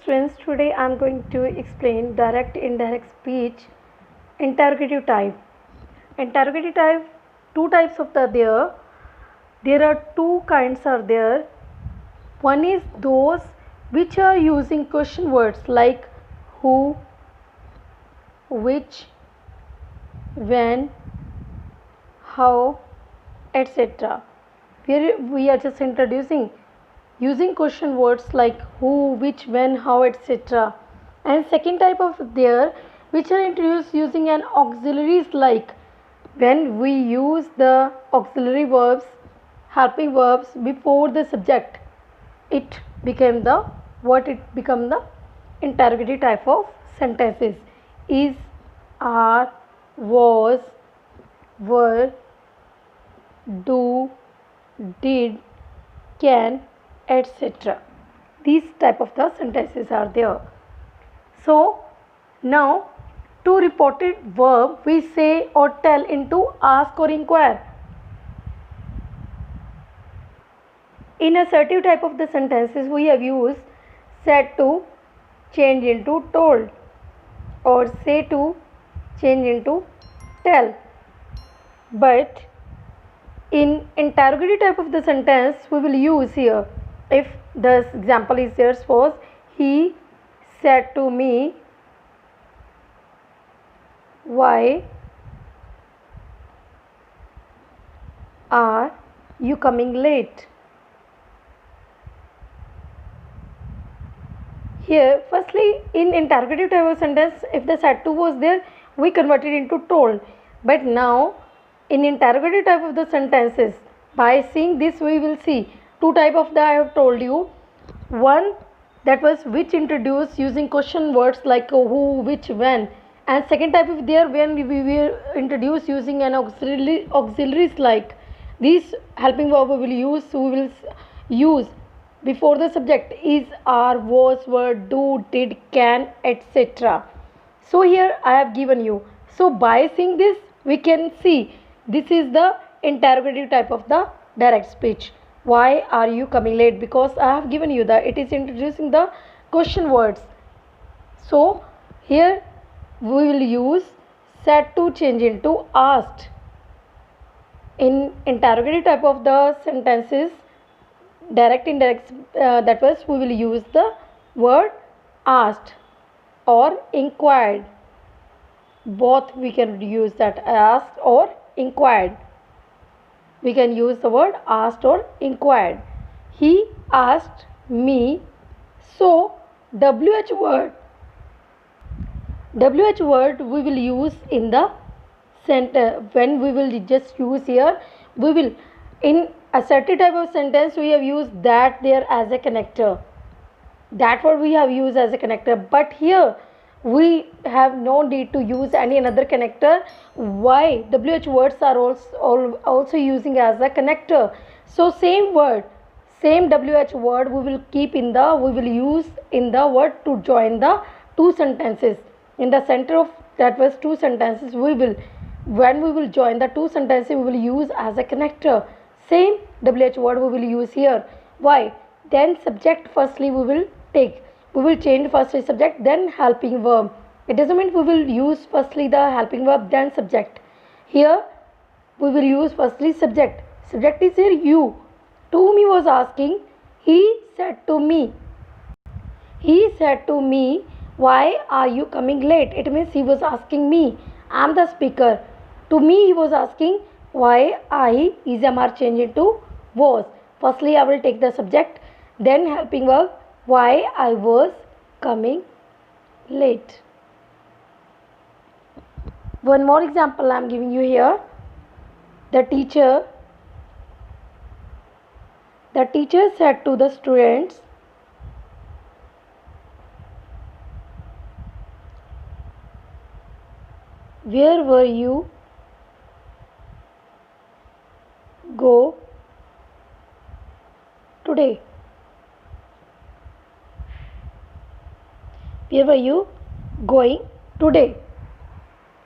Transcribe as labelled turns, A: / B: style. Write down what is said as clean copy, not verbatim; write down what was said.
A: Students, today I am going to explain direct indirect speech interrogative type. Interrogative type, two types of there are two kinds are there. One is those which are using question words like who, which, when, how, etc. Here we are just introducing using question words like who, which, when, how, etc. And second type of there which are introduced using an auxiliaries like when we use the auxiliary verbs, helping verbs before the subject, it became the what it become the interrogative type of sentences is, are, was, were, do, did, can, etc. These type of the sentences are there. So now to reported verb we say or tell into ask or inquire. In assertive type of the sentences we have used said to change into told or say to change into tell. But in interrogative type of the sentence we will use here, if the example is there, suppose he said to me, why are you coming late? Here firstly in interrogative type of sentence if the said to was there we converted into told, but now in interrogative type of the sentences by seeing this we will see two type of the I have told you. One that was which introduced using question words like who, which, when, and second type of there when we will introduce using an auxiliaries like these helping verb we will use before the subject is, are, was, were, do, did, can, etc. So here I have given you. So by seeing this we can see this is the interrogative type of the direct speech. Why are you coming late? Because I have given you that it is introducing the question words. So here we will use said to change into asked. In interrogative type of the sentences direct indirect that was we will use the word asked or inquired. Both we can use that asked or inquired. We can use the word asked or inquired. He asked me. So WH word we will use in the when we will just use here we will in assertive type of sentence we have used that there as a connector. That word we have used as a connector, but here we have no need to use any another connector. Why? WH words are also using as a connector. So same word, same WH word we will use in the word to join the two sentences. In the center of that was two sentences when we will join the two sentences we will use as a connector. Same WH word we will use here. Why? Then subject firstly we will change firstly subject then helping verb. It doesn't mean we will use firstly the helping verb then subject. Here we will use firstly subject. Subject is here you. To whom he was asking, he said to me. He said to me, why are you coming late? It means he was asking me. I am the speaker. To me he was asking why I is MR change into was. Firstly I will take the subject then helping verb why I was coming late. One more example I am giving you here. The teacher said to the students, where were you go today? Where were you going today?